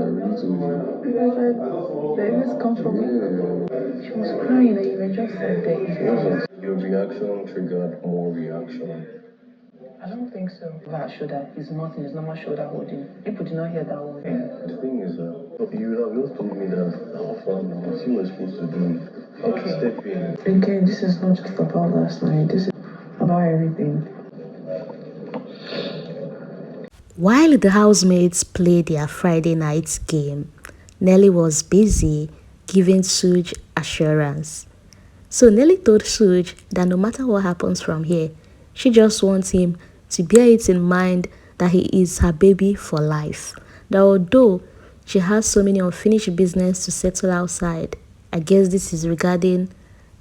really told you. It was like, did this come from me? Yeah. She was crying and you were just said there. Your reaction triggered more reaction. I don't think so. That shoulder is nothing. It's normal shoulder holding. People did not hear that one. The thing is, you have just told me that our family, what you were supposed to do. Okay. Step in. Okay, this is not just about last night. This is about everything. While the housemates played their Friday night game, Nelly was busy giving Sooj assurance. So Nelly told Sooj that no matter what happens from here, she just wants him to bear it in mind that he is her baby for life. That although she has so many unfinished business to settle outside, I guess this is regarding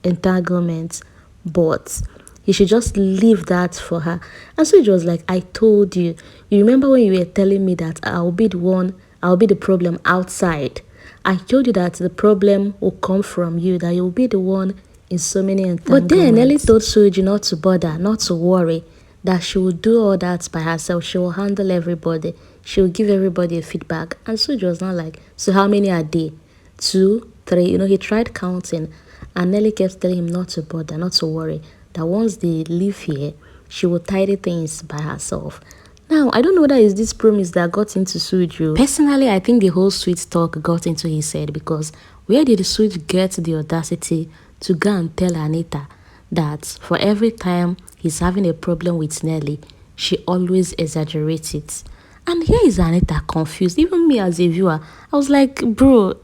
entanglement, but you should just leave that for her. And so it was like, I told you. You remember when you were telling me that I'll be the problem outside. I told you that the problem will come from you, that you'll be the one in so many entanglements. But then Nelly told Soji not to bother, not to worry, that she will do all that by herself. She will handle everybody. She will give everybody a feedback. And Soji was not like, so how many are they? 2, 3. He tried counting. And Nelly kept telling him not to bother, not to worry, that once they leave here, she will tidy things by herself. Now, I don't know whether it's this promise that got into Sooj. Personally, I think the whole sweet talk got into his head, because where did Sooj get the audacity to go and tell Anita that for every time he's having a problem with Nelly, she always exaggerates it? And here is Anita confused. Even me as a viewer, I was like, bro,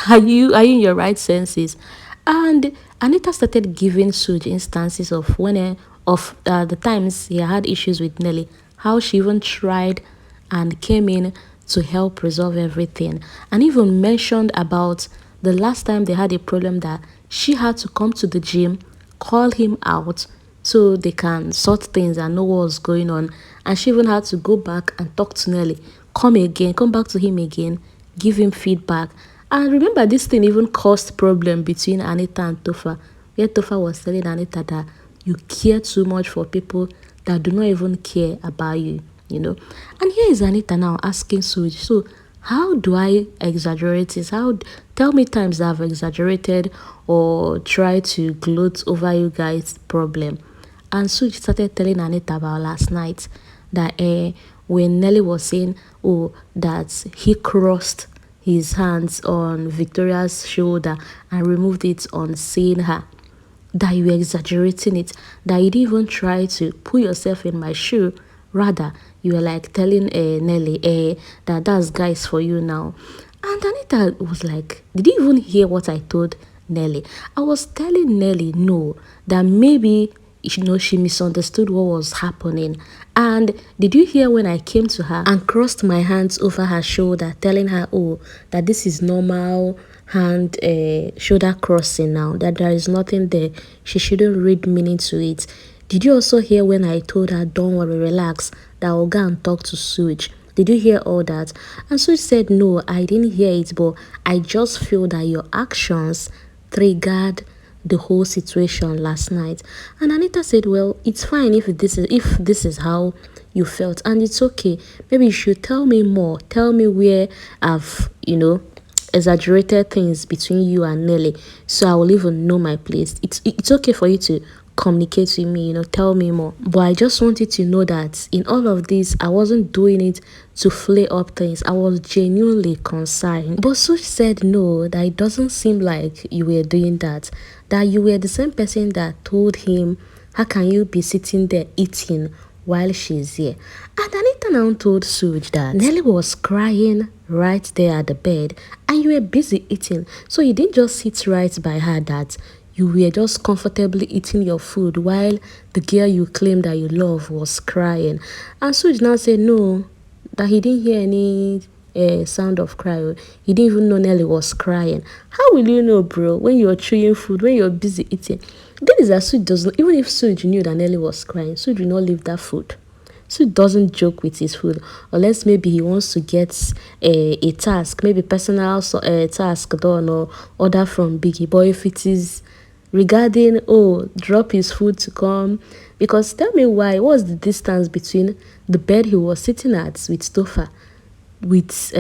are you in your right senses? And Anita started giving Sooj instances of the times he had issues with Nelly, how she even tried and came in to help resolve everything, and even mentioned about the last time they had a problem that she had to come to the gym, call him out so they can sort things and know what was going on. And she even had to go back and talk to Nelly, come back to him again, give him feedback. And remember, this thing even caused problem between Anita and Topher, where Topher was telling Anita that you care too much for people that do not even care about you. And here is Anita now asking Sooj, so how do I exaggerate this? Tell me times that I've exaggerated or tried to gloat over you guys' problem. And Sooj started telling Anita about last night that when Nelly was saying, oh, that he crossed his hands on Victoria's shoulder and removed it on seeing her, that you were exaggerating it, that you didn't even try to put yourself in my shoe. Rather, you were like telling Nelly that's guys for you now. And Anita was like, did you even hear what I told Nelly? I was telling Nelly, no, that maybe she misunderstood what was happening. And did you hear when I came to her and crossed my hands over her shoulder, telling her, oh, that this is normal hand shoulder crossing now, that there is nothing there, she shouldn't read meaning to it? Did you also hear when I told her, don't worry, relax, that I'll go and talk to Sooj? Did you hear all that? And Sooj said, no, I didn't hear it, but I just feel that your actions triggered the whole situation last night. And Anita said, well, it's fine if this is how you felt, and it's okay. Maybe you should tell me more. Tell me where I've exaggerated things between you and Nelly, so I will even know my place. It's okay for you to communicate with me, tell me more. But I just wanted to know that in all of this, I wasn't doing it to flare up things. I was genuinely concerned. But Sooj said no, that it doesn't seem like you were doing that you were the same person that told him, how can you be sitting there eating while she's here? And Anita now told Sooj that Nelly was crying right there at the bed and you were busy eating, so you didn't just sit right by her, that you were just comfortably eating your food while the girl you claim that you love was crying. And Sooj now said no, that he didn't hear any sound of cry. He didn't even know Nelly was crying. How will you know, bro, when you're chewing food, when you're busy eating? Then is that Sooj doesn't, even if Sooj knew that Nelly was crying, Sooj will not leave that food. Sooj doesn't joke with his food, unless maybe he wants to get a task, maybe personal task done or order from Biggie. But if it is regarding, drop his food to come, because tell me why, what's the distance between the bed he was sitting at with Topher with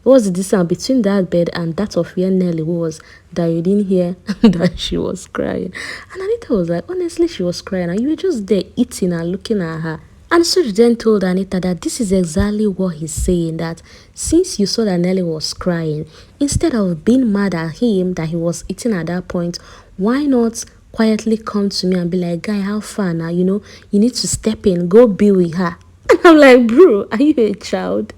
what was the distance between that bed and that of where Nelly was, that you didn't hear that she was crying. And Anita was like, honestly, she was crying, and you were just there eating and looking at her. And Sooj then told Anita that this is exactly what he's saying, that since you saw that Nelly was crying, instead of being mad at him that he was eating at that point, why not quietly come to me and be like, guy, how far now? You need to step in, go be with her. And I'm like, bro, are you a child?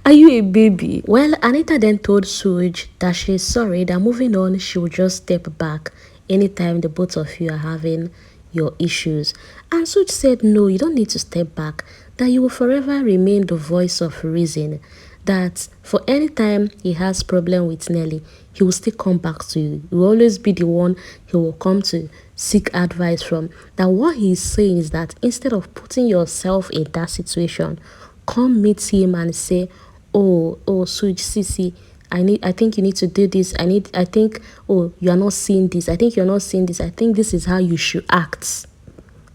Are you a baby? Well, Anita then told Sooj that she's sorry, that moving on, she will just step back anytime the both of you are having your issues. And Sooj said, no, you don't need to step back, that you will forever remain the voice of reason, that for any time he has problem with Nelly, he will still come back to you. You will always be the one he will come to seek advice from. That what he's saying is that instead of putting yourself in that situation, come meet him and say, oh Sooj, see, I think you need to do this. I think, oh, you are not seeing this. I think you're not seeing this. I think this is how you should act.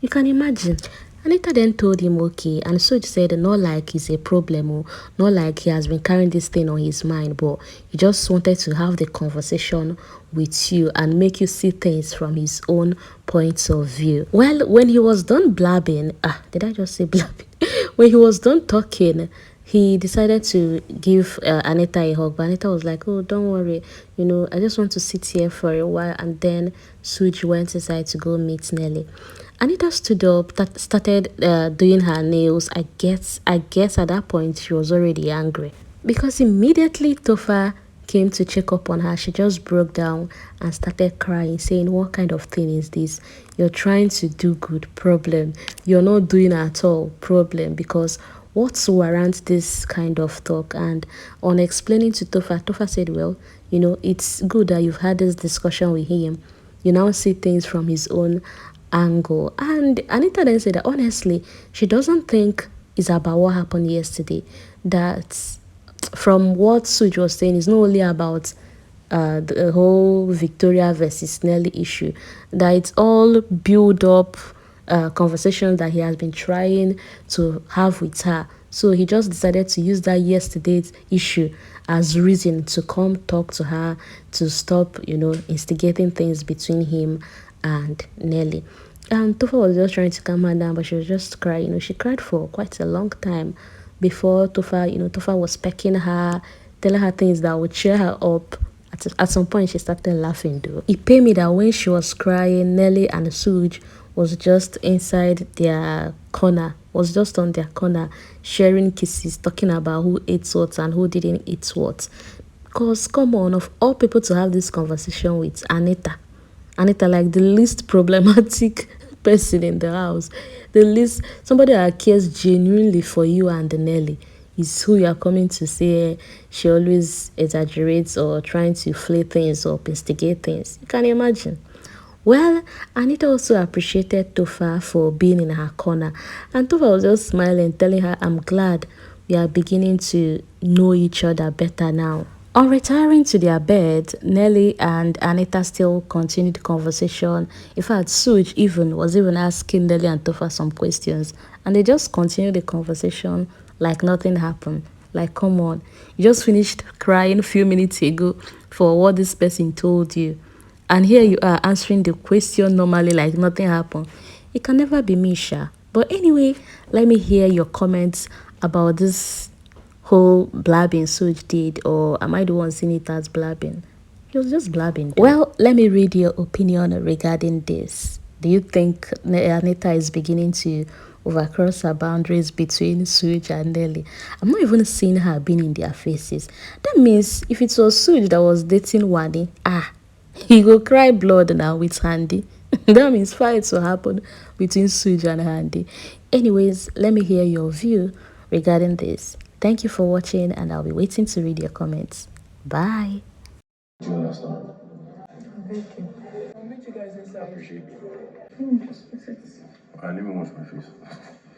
You can imagine. Anita then told him okay, and Sooj said not like it's a problem, or not like he has been carrying this thing on his mind, but he just wanted to have the conversation with you and make you see things from his own point of view. Well, when he was done blabbing, did I just say blabbing? When he was done talking, he decided to give Anita a hug, but Anita was like, oh, don't worry, I just want to sit here for a while. And then Sooj went inside to go meet Nelly. Anita stood up, started doing her nails. I guess at that point she was already angry, because immediately Topher came to check up on her. She just broke down and started crying, saying, what kind of thing is this? You're trying to do good, problem. You're not doing at all, problem. Because what's warrant this kind of talk? And on explaining to Topher said, well, it's good that you've had this discussion with him. You now see things from his own angle. And Anita then said that honestly, she doesn't think it's about what happened yesterday. That from what Sooj was saying, it's not only about the whole Victoria versus Nelly issue, that it's all build up conversation that he has been trying to have with her. So he just decided to use that yesterday's issue as reason to come talk to her, to stop, instigating things between him and Nelly. And Topher was just trying to calm her down, but she was just crying. She cried for quite a long time before Topher was pecking her, telling her things that would cheer her up. At some point, she started laughing though. It paid me that when she was crying, Nelly and Sooj was just inside their corner, was just on their corner, sharing kisses, talking about who ate what and who didn't eat what. Because, come on, of all people to have this conversation with, Anita, like the least problematic person in the house, the least, somebody that cares genuinely for you and Nelly, is who you are coming to say she always exaggerates or trying to flay things or instigate things. You can imagine. Well, Anita also appreciated Topher for being in her corner, and Topher was just smiling, telling her, I'm glad we are beginning to know each other better now. On retiring to their bed, Nelly and Anita still continued the conversation. In fact, Sooj was even asking Nelly and Topher some questions, and they just continued the conversation like nothing happened. Like, come on, you just finished crying a few minutes ago for what this person told you, and here you are answering the question normally like nothing happened. It can never be me, Sha. But anyway, let me hear your comments about this whole blabbing Sooj did, or am I the one seeing it as blabbing? He was just blabbing. Well, let me read your opinion regarding this. Do you think Anita is beginning to overcross her boundaries between Sooj and Nelly? I'm not even seeing her being in their faces. That means if it was Sooj that was dating Wani, he go cry blood now with Handy. That means fights will happen between Sooj and Handy. Anyways, let me hear your view regarding this. Thank you for watching, and I'll be waiting to read your comments. Bye. Do you understand? Thank you. I'll meet you guys inside. I appreciate you. I didn't even wash my face.